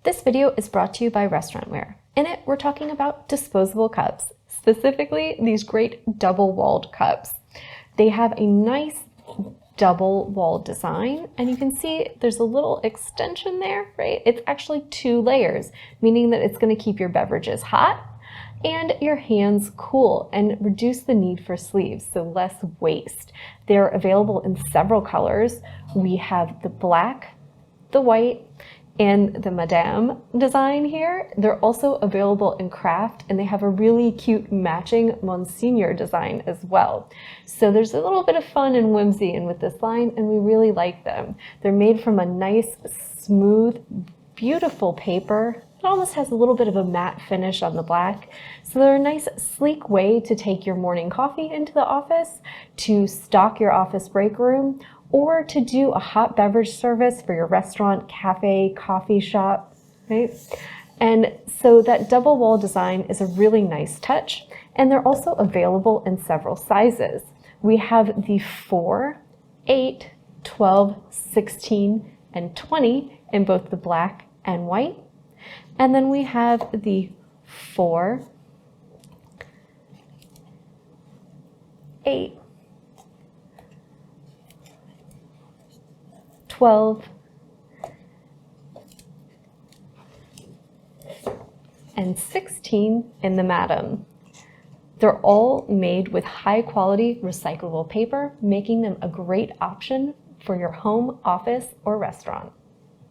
This video is brought to you by Restaurantware. In it, we're talking about disposable cups, specifically these great double-walled cups. They have a nice double-walled design, and you can see there's a little extension there, right? It's actually 2 layers, meaning that it's going to keep your beverages hot and your hands cool and reduce the need for sleeves, so less waste. They're available in several colors. We have the black, the white, and the Madame design here. They're also available in craft, and they have a really cute matching Monsignor design as well. So there's a little bit of fun and whimsy in with this line, and we really like them. They're made from a nice, smooth, beautiful paper. It almost has a little bit of a matte finish on the black. So they're a nice, sleek way to take your morning coffee into the office, to stock your office break room, or to do a hot beverage service for your restaurant, cafe, coffee shop, right? And so that double wall design is a really nice touch, and they're also available in several sizes. We have the 4, 8, 12, 16, and 20 in both the black and white. And then we have the 4, 8, 12, and 16 in the Madame. They're all made with high quality recyclable paper, making them a great option for your home, office, or restaurant.